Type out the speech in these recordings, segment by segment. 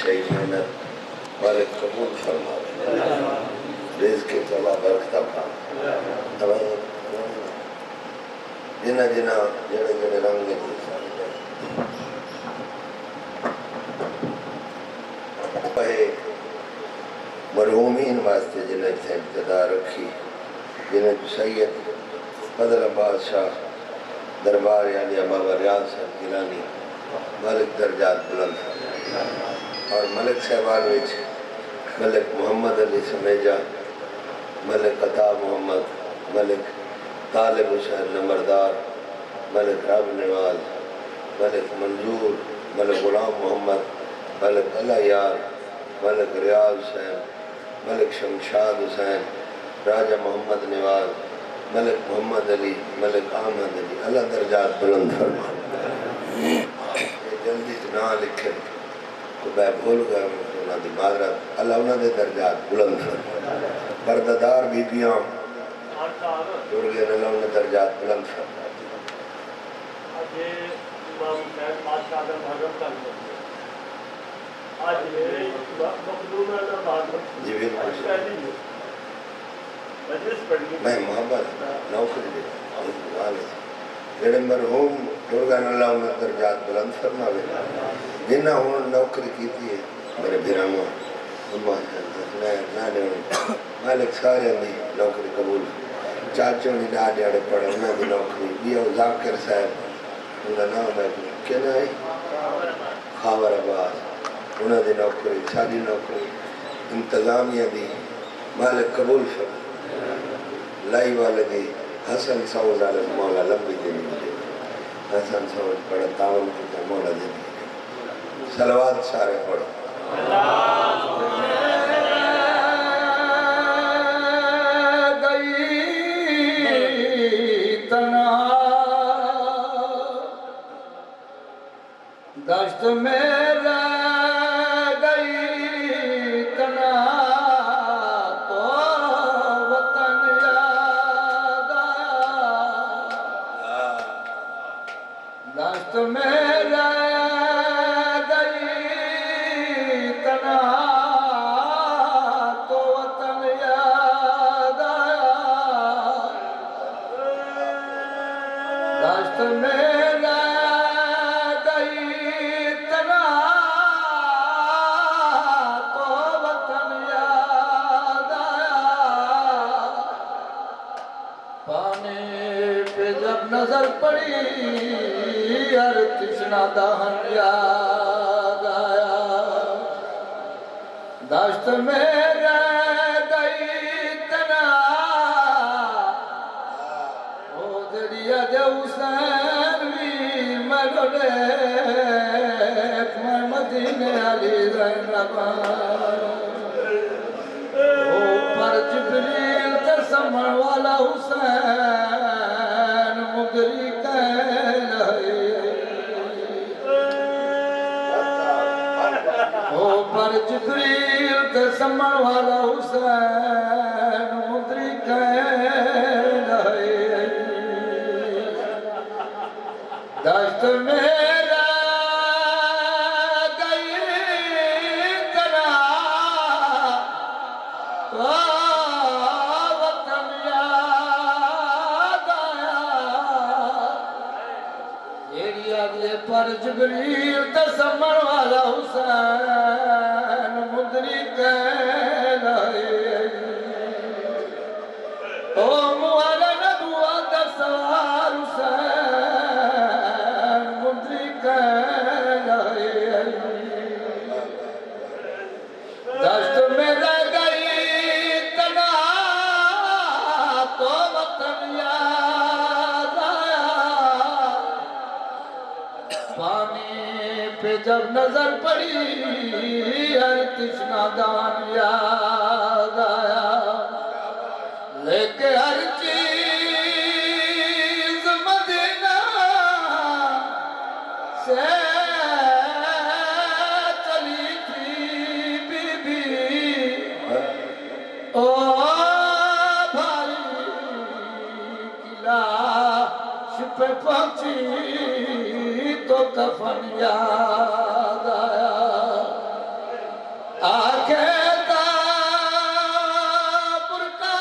सही मेहनत मालिक कबूल फरमावे, रिज़्क़ के तला बरकत पावे। जिना जिना जड़े जड़े रंग मरहूमीन वास्ते जिन्हें इब्तिदा रखी, जिन्हें सैयद फजल अब्बास शाह दरबार यानी बाबा रियाज साहब गिलानी मलिक दर्जात बुलंद और मलिक साहबान विच मलिक मोहम्मद अली समेजा, मलिक अता मोहम्मद, मलिक तालिब हुसैन नंबरदार, मलिक राब नवाज, मलिक मंजूर, मलिक गुलाम मोहम्मद, मलिक अल्लाह यार, मलिक रियाज हुसैन, मलिक शमशाद हुसैन, राजा मोहम्मद नवाज, मलिक मोहम्मद अली, मलिक अहमद अली, अल्लाह दर्जात बुलंद फरमा। जल्दी ना लिखे तो मैं भूल गया उन्होंने माजरत, अल्लाह उन्होंने दर्जात बुलंद फरमा। पर्दादार बीबियां जुड़ गए, अल्लाह उन्होंने दर्जात बुलंद फरमा। जी बिल्कुल मैं मोहब्बत नौकरी जेड़े मरहूम दुर्गा अल्लाह उन्हें दर्जात बुलंद फरमावे, जिन्हें हुण नौकरी की है मेरे बिरामा मालिक सारे की नौकरी कबूल, चाचों की डा जड़े पढ़े उन्होंने नौकरी भी जाकिर साहब उनका नाम है क्या ना है खावर अब्बास, उन्होंने नौकरी सारी नौकरी इंतजामिया की मालिक कबूल फरमा। लाई वाले की हसन सऊद वाले मौला लंबी दिन मिले, हसन सऊद पढ़ा तावन की मौला दिन सलवात सारे पढ़ो। दश्त में रह गई तना तो वतन याद आया, दश्त में रह गई तना तो वतन याद आया, दश्त में नजर पड़ी हर तृष्णा दहन याद आया, दश्त में रह गई तना ओ दरिया दे हुसैन भी मरोड़े मैं मदीने अली ज़ैनबा ओ पर जिब्रील ते समण वाला हुसैन मुगरी ओ पर जिब्रील ते समण वाला हुसैन मुगरी दश्त में पर जिब्रील ते समण वाला हुसैन मुदरी ओ मुआला नबुआ दा सवार हुसैन मुदरी दश्त में रह गई तना तो वतन याद आया, पानी पे जब नजर पड़ी हर तृष्णा दान याद आया, लेके हर चीज मदीना से चली थी बीबी ओ भाई की लाश पे पहुंची तो कफन याद आया, आखे ता बुरका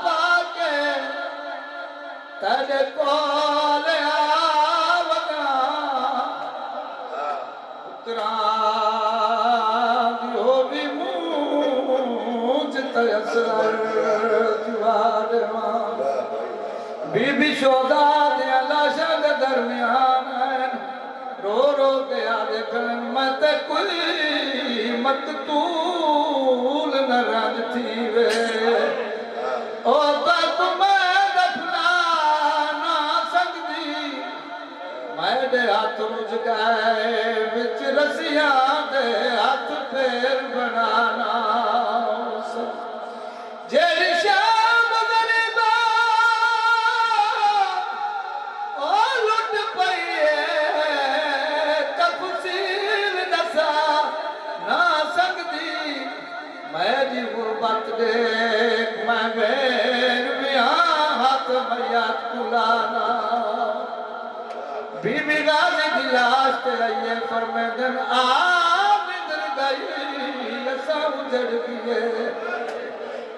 पाके तेरे कोल आवगा उतरा दियो भी मूंज तयसर जुआर बीबी शोदा दे लाशा दे दरमियान रो रो के आगे खलन मत कोई मकतूल न राज थी वे ओ तक मैं दफना ना सकदी मेरे हाथ मुझ गए बिच रसियां दे हाथ फेर बनाना जेरी शाम गुजरदा ओ लुट पईए तफसील दसा ना सकदी मेरी गुरबत देख मैं बेर बिहां हाथ मयात कुलाना बीबी गाजी की लाश ते आइए फरमेदन आ निदर गई असा उजड़ गए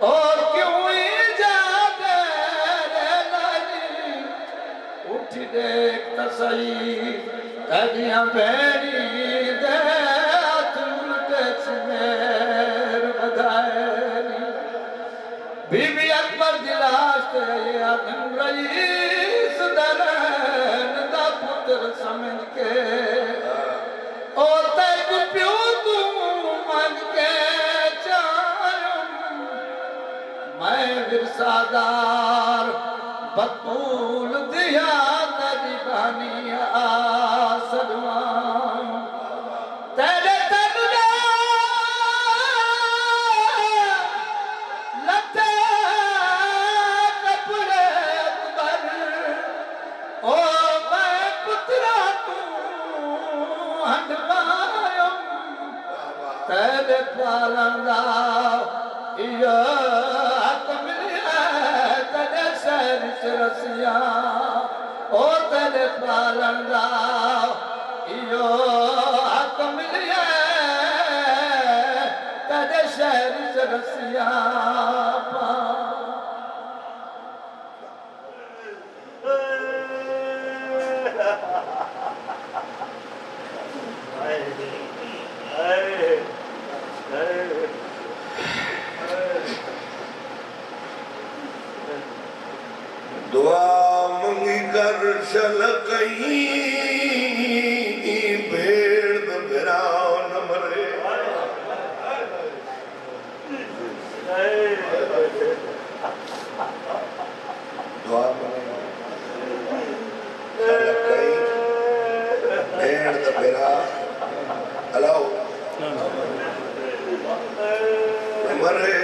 और क्यों जाते रे लाली उठ देख तसई तदियां बेड़ी दे हाथ उल्टे स्मेर बधाए बीबी अकबर दी लाश ते आइए आदम रईस दरन दा पुत्र समझ के और तक प्यो तू मंग के मैं विरसादार बतूल दिया तेरी बानी आसरवा तेरे तबला लते कपड़े अकबर ओ मैं पुत्रा तू हंडवायो तेरे पालंदा इया रसिया ओ तेरे पालंदा इयो हक मिलिया तेरे शहर च रसिया दुआ मंगी कर चल कहीं भेड़ द बिराओ न मरे दुआ मंगी चल कहीं भेड़ द बिरा अलाओ न मरे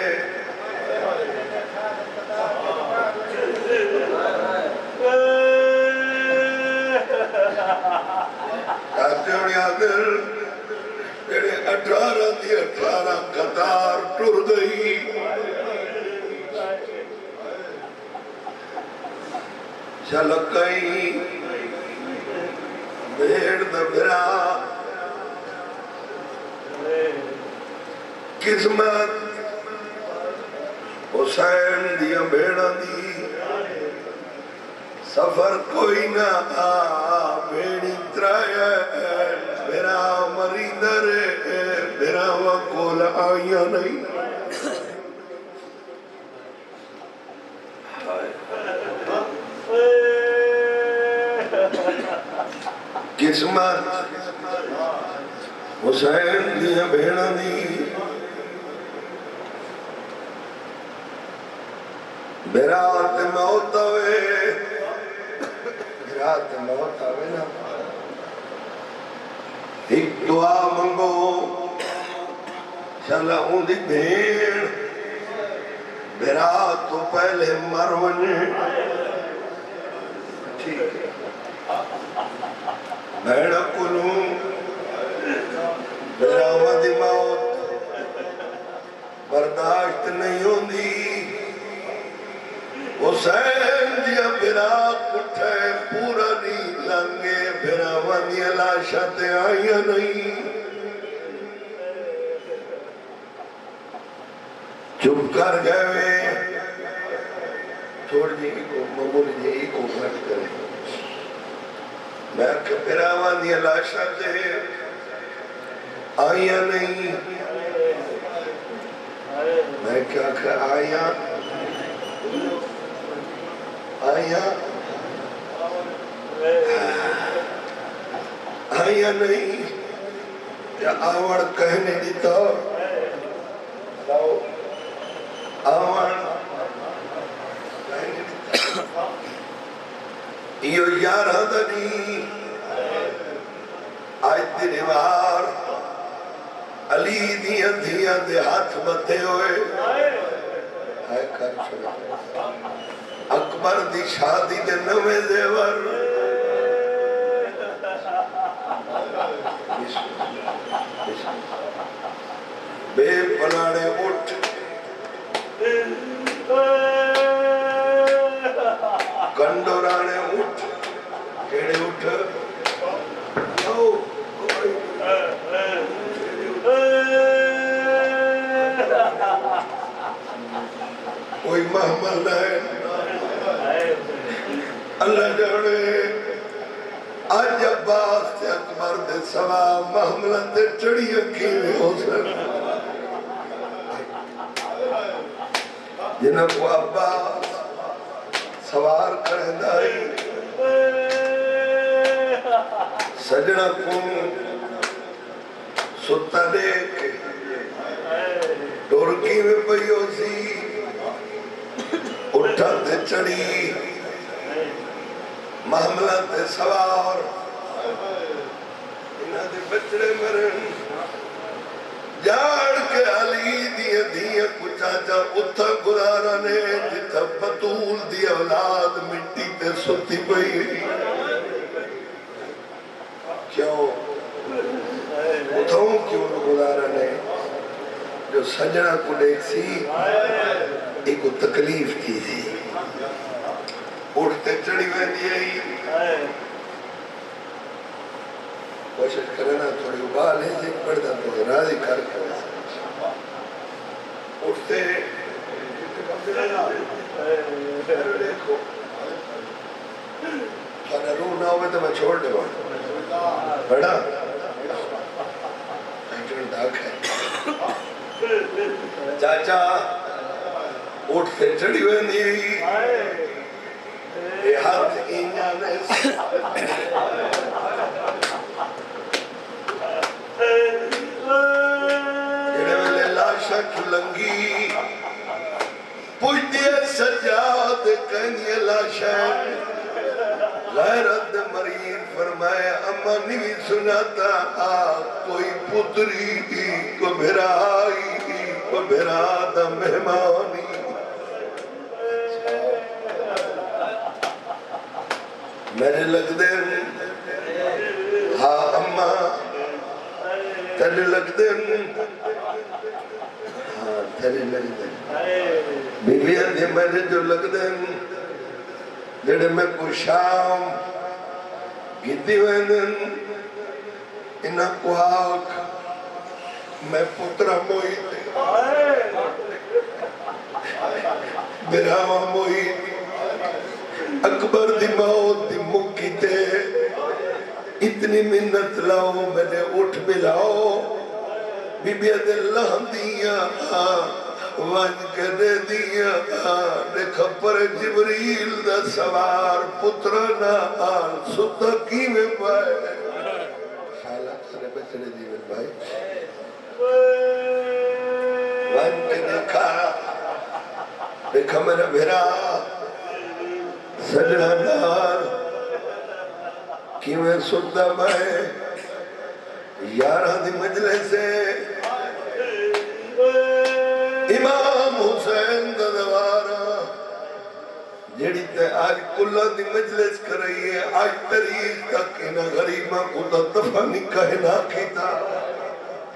तेरे 18 दी 18 कतार टुर गई चल कई भेड़ द बिरा किस्मत हुसैन दिया भेड़ा दी सफर कोई ना भेड़ी त्राया मेरा मरींदर मेरा वकोल आया नहीं किस्मत हुसैन दिया भेड़ा दी बेरात मौत वे रात मौत आवे ना एक दुआ मंगो चल उंदी भेड़ बेरात तो पहले मर वने ठीक है भेड़ कुलू बेरावा दी मौत बर्दाश्त नहीं होंदी हुसैन दिया बिरा उठे पूरा नहीं लंगे बिरा वनिया लाशा ते आईया नहीं घर गए थोड़ी जी को मामूली जी को घट करे मैं फिरावा दिया लाशा से आया नहीं मैं क्या कर आया आया आया नहीं या आवड़ कहने दी तो आवड़ कहने दी यो यार हदनी आज दिन बार अली दिया दिया दे हाथ बते हुए है कर छोड़ा अकबर दी शादी दे नवे जेवर बेपनाड़े उठ कंडोराने उठ केड़े उठ कोई महमल है अल्लाह जाने आज अब्बास से अकबर दे सवा महमल दे चढ़ी अखी में हो सके जिन्हें को अब्बास सवार करदा सजना को सुता देख टोरकी में पई सी उठा ते चढ़ी मामला ते सवार इन्हां दे बचड़े मरन जाड़ के अली दिया दिया कुचाचा उथा गुजारा ने जिथा बतूल दी औलाद मिट्टी ते सुती पई क्यों उठाऊं क्यों गुजारा ने जो सजना को देख सी एक तकलीफ थी उठते चढ़ी वेंदी आई कोशिश करना थोड़ी उबाल है जी पड़ता तो राजी कर उठते देखो थाना रू ना हो तो मैं छोड़ दे बड़ा दाग है चाचा उठते चढ़ी वेंदी ये हाथ इन्या ने जेड़े वेले लाशा खुलंगी पुछदी सजाद कहनी लाशा गैरत मरीन फरमाए अम्मा नहीं सुनाता कोई पुत्री को भिराई को भिरादा मेहमानी मेरे लगदे हाँ अम्मा तेरे लगदे हाँ तेरे लगदे बीबियां दे मेरे जो लगदे जेड़े मैं को शाम गिद्दी वेंदन इन्हां को आख मैं पुत्रा मोहित बिरावा मोहित अकबर दी मौत दी मुक्की ते इतनी मिन्नत लाओ मैंने उठ मिलाओ बीबिया दे लहंदिया वन करे दिया देख पर जिबरील दा सवार पुत्र ना सुता की में पाए शाला सारे बचड़े जीवन भाई वन के देखा मेरा भेरा सजनादार किवें सुता मैं यारा दी मजले से इमाम हुसैन दा दवारा जेड़ी ते आज कुल्ला दी मजलिस कर रही है आज तारीख तक इन गरीबा को तो दफा नहीं कहना कीता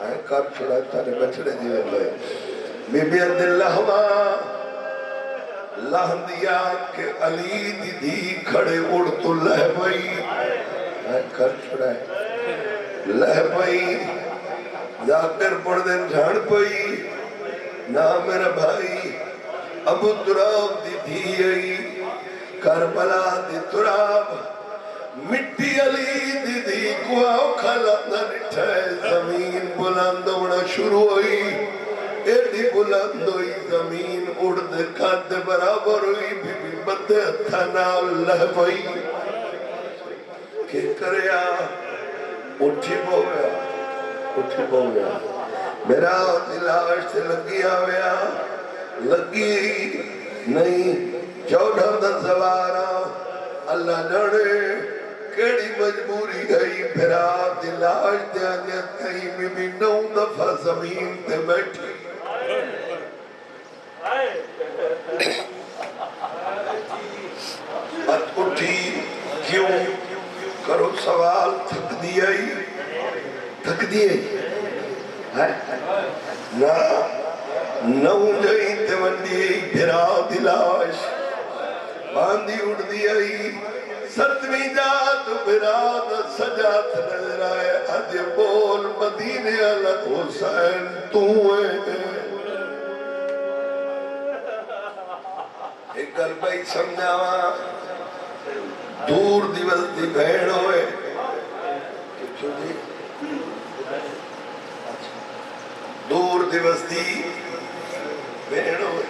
है कर छोड़ा तारे बछड़े जीवन में बीबी दिल हवा लहंदिया के अली दीदी खड़े उड़ तो लह पई कर छोड़ा लह पई जाकर पढ़ दिन झाड़ पई ना मेरा भाई अबू तुराब दी धी आई करबला दी तुराब मिट्टी अली दी धी को खलंदा निठे जमीन बुलंद होना शुरू हुई एडी बुलंद हुई जमीन उड़द कद बराबर हुई बीबी बदे हथा नाल लह पई के करया उठी पो गया मेरा दिलाश से लगी आया लगी नहीं 14 दिन सवारा अल्लाह जाने केड़ी मजबूरी गई फिरा दिलाश दे आगे कहीं भी 9 दफा जमीन ते बैठी उठी क्यों करो सवाल थक दिया है ना नौ जई ते वंडी फिरा दिलाश बांधी उड़दी आई 7वीं जात फिरा सजात नजर आए अज बोल मदीने वाला हुसैन तू है एक गल भाई समझावा दूर दिवस दी भेड़ होए दूर दिवस दी भेड़ होए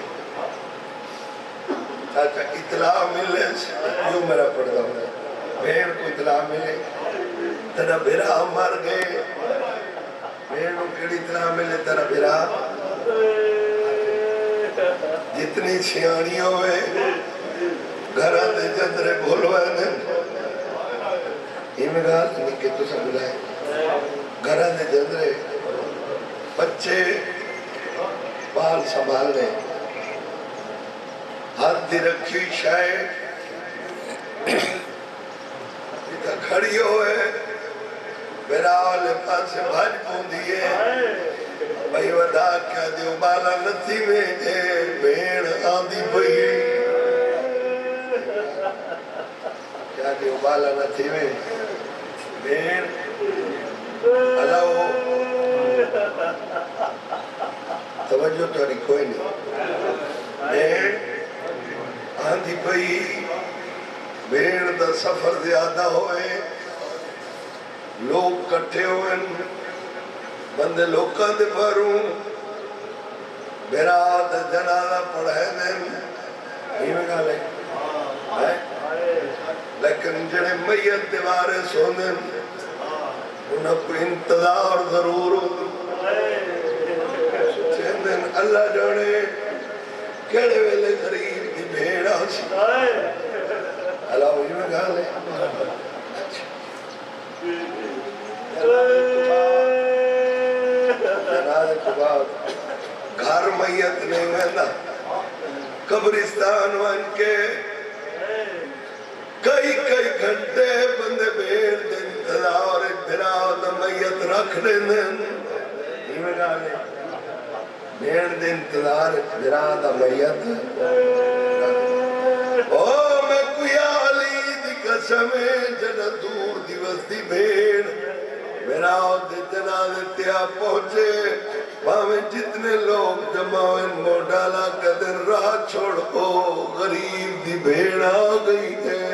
चाचा इतला मिले क्यों मेरा पड़ता है भेड़ को इतला मिले तेरा बिरा मर गए भेड़ को केड़ी इतला मिले तेरा बिरा जितनी सियाणी होवे घर दे जंदरे बोलवा ने इमे गाल नहीं के तो समझाए घर दे जंदरे बच्चे बाल संभालने हाथ दी रखी शायद खड़ी होए बेराल पास भाज पौंदी है भाई वदा क्या दियो बाला नथी में जे भेड़ आंदी पई क्या दियो बाला नथी में भेड़ हलाओ तवज्जो तोरी कोई नहीं भेड़ आंदी पई भेड़ दा सफर ज्यादा होए लोग कट्ठे होए बंदे लोकां दे भरू बेरात जनाजा पढ़े ने इवें गल है लेकिन जेड़े मैयत दे वारे सोने उन्हां को इंतजार जरूर सोचेंदे अल्लाह जाने केड़े वेले गरीब दी भेड़ आसी अल्लाह इवें गल है जनाजे के बाद घर मैयत नहीं वेंदा कब्रिस्तान वन के कई घंटे बंदे भेड़ दे इंतजार बिरा मैयत रख देंदे इवें गल है भेड़ दे इंतजार बिरा मैयत ओ मैं कुयाली दी कसम जद दूर दिवस दी भेड़ मेरा जनाजे त्या पहुंचे भावे जितने लोग जमावे मोडाला कदर राह छोड़ो गरीब दी भेड़ आ गई है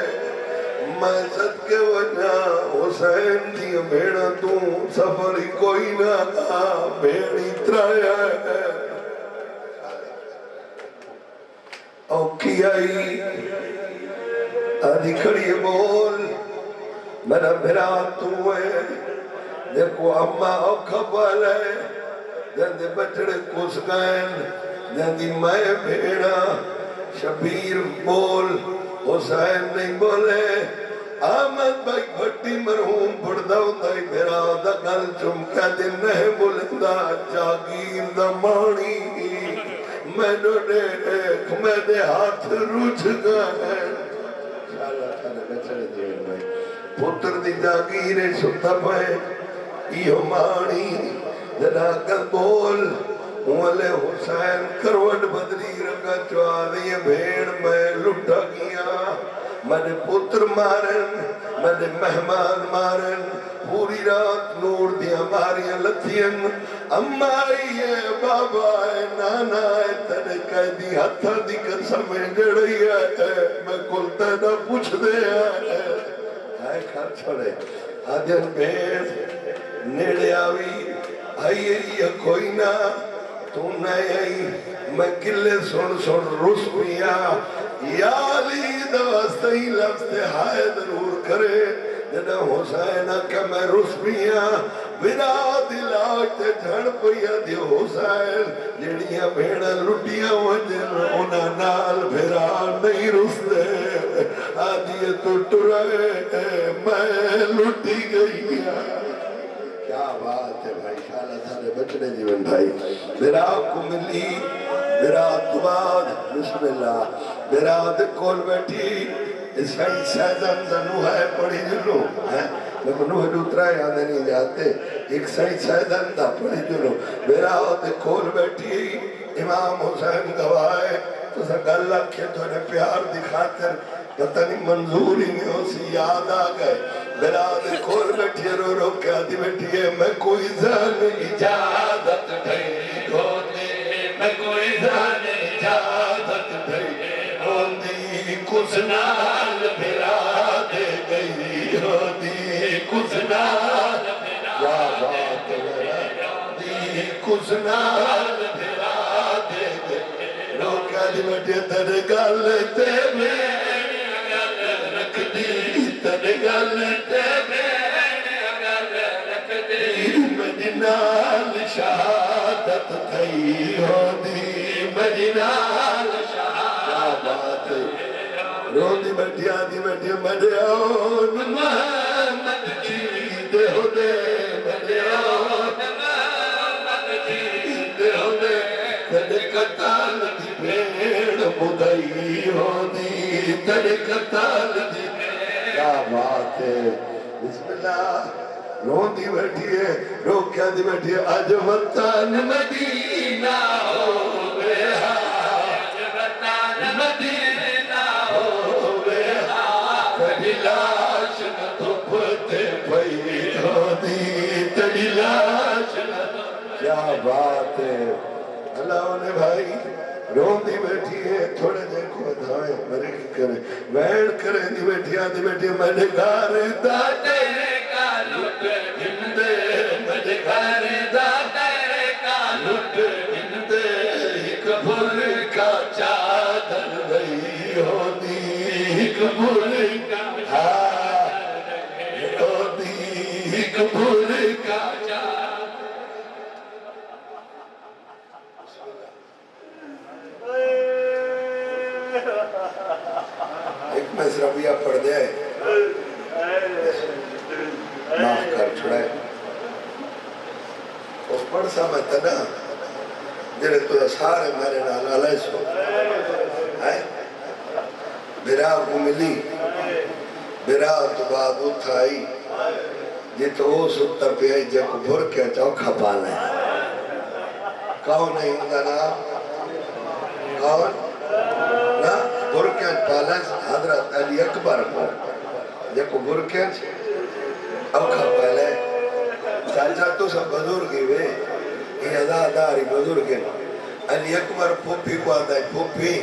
मैं सदके वजा हुसैन दी भेड़ तू सफर कोई ना भेड़ी त्राया है औखी आई आदि खड़ी बोल मेरा भेड़ा तू है देखो अम्मा औखा पाल है जंदे बछड़े कुस गए जंदी मैं भेड़ा शबीर बोल हुसैन नहीं बोले आमद भाई भट्टी मरहूम पड़दा हुंदा मेरा दा गल चुमका दे नहीं बोलदा जागीर दा माणी मैनू देख मेरे हाथ रुझ गए पुत्र दी जागीर सुता पे इहो माणी जरा कल बोल उले हुसैन करवट बदली रंगा चुआदी भेड़ मैं लुटा गया मेरे पुत्र मारन, मेरे मेहमान मारन, पूरी रात नूर दिया मारियां लथियन। अम्मा है, बाबा है, नाना है, तेरे कैदी हथा दी कसम जड़ी है, मैं कुल तेरा पूछ दे है खर छोड़े आदन भेड़ नेड़े आवी आई ये कोई ना तू नहीं आई मैं किले सुन सुन रुस पिया याली दवास्तई लफ्ज़ हाय जरूर करे जद हुसैन के मैं रुस पिया विरा दिलाज ते झड़ पिया दे हुसैन जड़ियां भेड़ लुटियां वजन उना नाल फिरा नहीं रुसदे आदि तो टुरे मैं लुटी गई। क्या बात है भाई, शाला थारे बचने जीवन भाई। बिरात को मिली बिरात बाद बिस्मिल्लाह बिरात कोल बैठी सही सैदन दनु है पढ़ी जुलो है लेकिन नुह दूसरा याद नहीं जाते एक सही सैदन दा पढ़ी जुलो बिरात कोल बैठी इमाम हुसैन गवाए तो गल रखे थोड़े प्यार दिखाकर पता नहीं मंजूर ही नहीं हो सी याद आ गए बिरात खोल बैठी रो रो के आदि बैठी है मैं कोई जान इजाजत नहीं होती मैं कोई जान इजाजत नहीं होती कुछ नाल फिरा दे गई होती कुछ नाल क्या बात है कुछ नाल फिरा दे गई लोग आदि बैठे तेरे गल ते मदीनाल शहादत थई होदी मदीनाल शहादत रोदी बैठी आदि बैठी मडियो मोहम्मद जी दे होदे मडियो मोहम्मद जी दे होदे तेरे कताल दी भेड़ बुदई होदी तेरे कताल दी क्या बात है बिस्मिल्लाह रोंदी बैठी है रोक्या दी बैठी है अज वतन मदीना हो गया अज वतन मदीना हो गया तेरी लाश न धुपते पई होदी तेरी लाश न क्या बात है अल्लाह ने भाई रोंदी बैठी है थोड़े देर को धाए मरे की करे बैठ करे दी बैठी आदि बैठी मेरे घर दाते का लुट बिंदे मेरे घर दाते का लुट बिंदे एक भूल का चादर गई होती एक भूल का होती एक भूल का एक मसरबिया पढ़ दे माफ कर छुड़ाए वो पढ़ समझता ना जेरे तो सारे मेरे नाल अलग सो है बिरा को मिली बिरा तो बाद उठाई जे तो सुत्ता पे जब भर के चौखा पाले कौन है उनका नाम कौन ना बुरके पालस हजरत अली अकबर को देखो बुरके औखा पहले चाचा तो सब बुजुर्ग वे ये अदादारी बुजुर्ग अली अकबर फूफी को आता है फूफी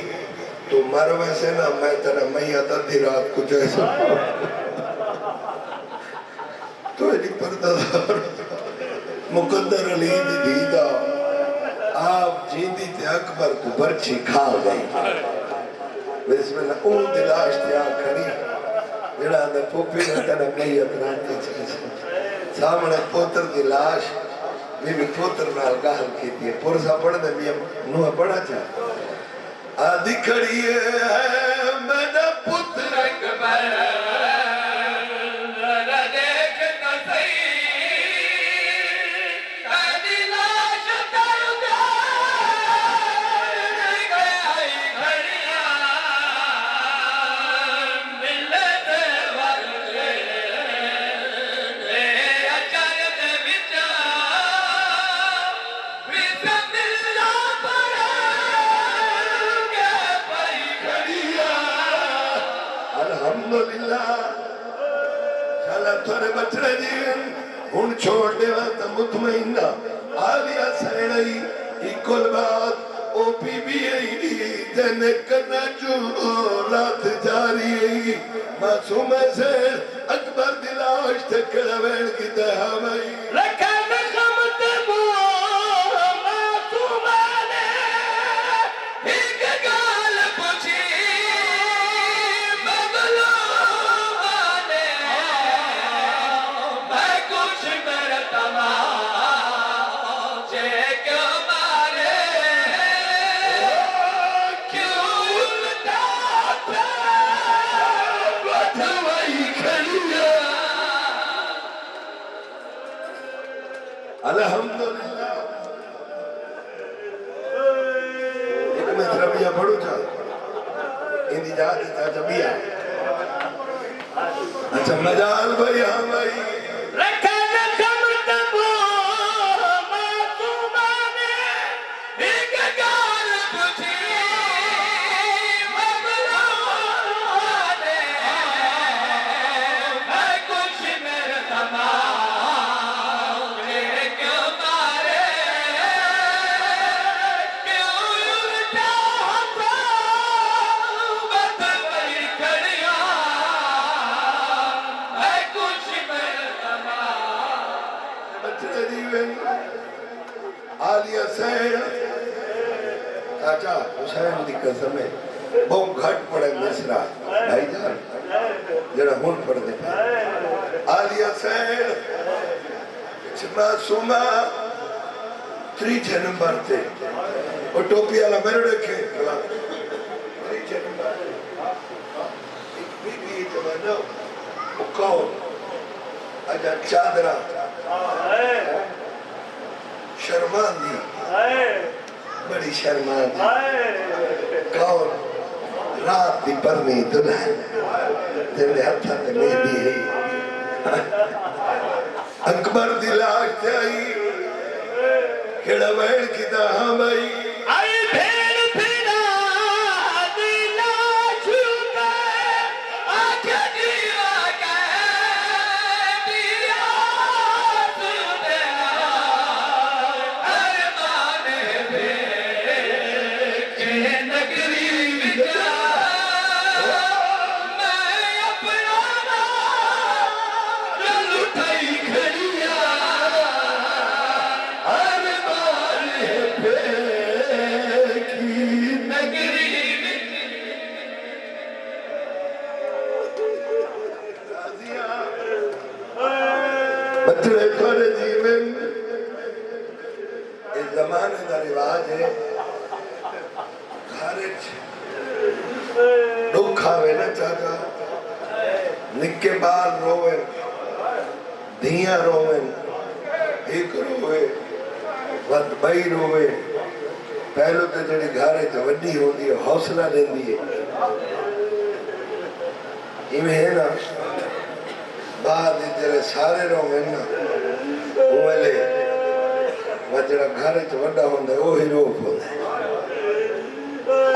तो मर वैसे ना मैं तेरा मैया तद्दी रात को जैसा तो अली परदादार मुकद्दर अली दी दीदा आप जींदी ते अकबर को बर्छी खा गई बिस्मिल्लाह ओ दिलाश त्या खड़ी जेड़ा ने पोपी ने तेरे मैयत राती सामने पुत्र की लाश बीवी पुत्र नाल गाल कीती पुरसा पढ़ने में नुह पढ़ा चा आदि खड़ी है मेरा पुत्र अकबर अल्लाह थोड़े बचड़े जीवन हुन छोड़ देवा तो मुतमईना आलिया सैनई इकुल बात ओ बीबी जन करना जो रात जारी मासूम से अकबर दिलाश तक रवेण की दहा मई रखन खमत मो मासूम ने एक गाल पूछी मगलूम ने मैं कुछ मेरा तमाचे क्यों मारे क्यों उल्टा बधवाई खलिया अल्हम्दुलिल्लाह एक में रबिया पढ़ू था इंदी जात था जबिया अच्छा मजाल भाई हाँ भाई रखन खमत मो मासूम ने एक गाल पूछी मगलूम ने मैं कुछ मेरे तमाचे क्यों मारे क्यों उल्टा बधवाई खड़िया मैं कुछ मेरे बचड़े जीवन आलिया सैन चाचा हुसैन दी कसम है बहुत घट पड़े मिसरा भाईजान जरा हुन पढ़ दे आलिया सैन मासूमा त्रीजे नंबर ते ओ टोपी वाला मेरे रखे त्रीजे नंबर एक बीबी जमानो ओ कौन अजा चादरा शर्मांदी बड़ी शर्मांदी कौन रात दी परनी दुल्हन तेरे हथा ते मेहंदी है अकबर दी लाश ते आई केड़ा वैण कीता हाँ भाई आई भेड़ फिरा दिला छूटे आखे जीवा के दिया सुने अरे माने के नगरी विचा मैं अपना दिल उठाई खड़िया अरे माने की नगरी बचड़े थोड़े जीवन इस जमाने का रिवाज है घर दुख आवे ना चाचा निक्के बाल रोवे धिया रोवे एक रोवे वत बई रोवे पहले तो जड़ी घर वड्डी होती है हौसला देती है इवें है ना बाद जरे सारे रोवे ना उमले वजड़ा घर च वड्डा होंदा ओ ही रोप होंदा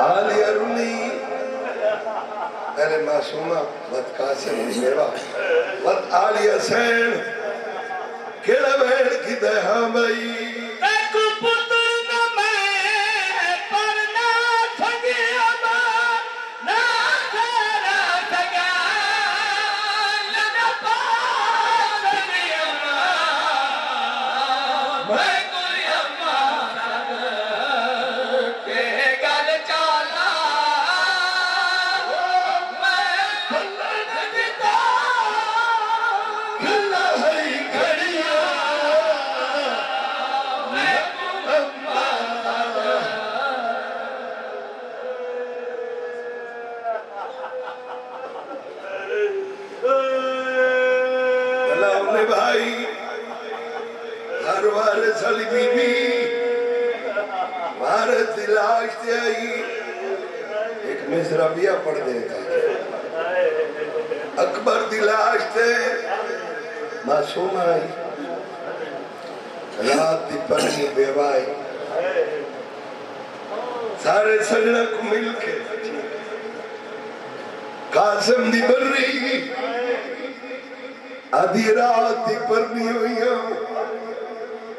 आलिया रुनी पहले मासूमा वत कासिम सेवा वत आलिया सैन केड़ा वैण की दहा मई एक पुत्र न मैं पर ना सगिया ना तेरा सगा लगा पास दिया मैं कोई अम्मा के गल चाला मैं फलन दिता खला है घड़िया भाई हर बार साली बीबी भारत दिलाश से आई एक मिसरा बिया पढ़ देता अकबर दिलाश से मासूम आई रात दी पढ़नी बेवाई सारे सगड़ा को मिलके कासिम दी बर्री आधी रात ही परनी हुई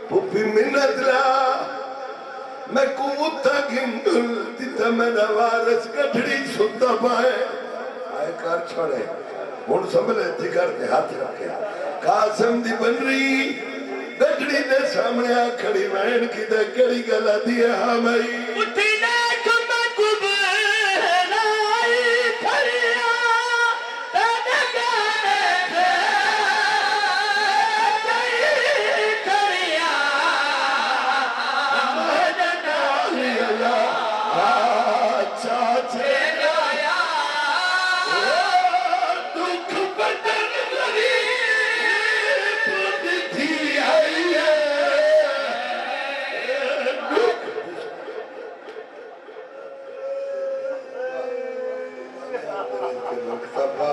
पुपी मिन्नत ला मैं कुत्ता गिंदुल तिता मेरा वारस गठड़ी सुता पाए आए कर छोड़े हुन संभले जिगर दे हाथ रखे कासम दी बनरी गठड़ी दे सामने आ खड़ी वैन की दे कड़ी गला दिया हां भाई उठी देख मैं कुबलाई फरिया तेरे गाने पे गई खड़िया मदना अल्लाह चाचे गया दुख बदन गरीब थी आई है मुक्तबा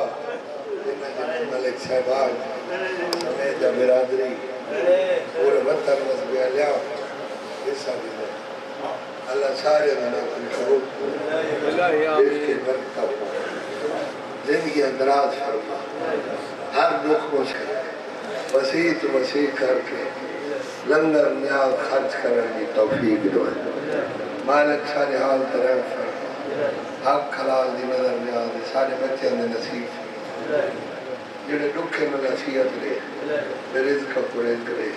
मलिक साहबान समेत बिरादरी पूरे वतन मजबे लिया हिस्सा दिया अल्लाह सारे ने कबूल इसकी बरकत जिंदगी दराज फरमा हर दुख मुश्किल वसीत वसी करके लंगर न्याज खर्च करने की तौफीक दो मालिक सारे हाल तरह फरमा हक खलाल दी नजर न्याज सारे बच्चे ने नसीब जेड़े दुखे में नसीहत ले रिज़्क़ को रिज़्क़ ले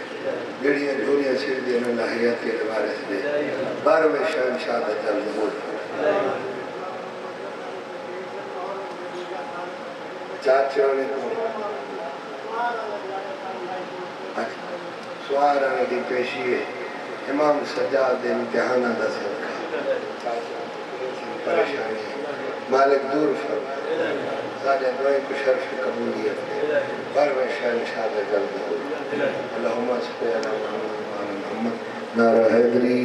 जेड़ियां झोलियां सिर दे न हयात के वारिस दे बार में शान शादत जल्द हो चाचा ने को सुआर की पेशी है इमाम सज्जाद दे इम्तिहान दा सदका परेशानी मालिक दूर फरमा सारे दुआएं को शर्फ कबूलियत पर में शान शादत जल्द हो अल्लाहुम्मा सल्ली अला मुहम्मद नारा हैदरी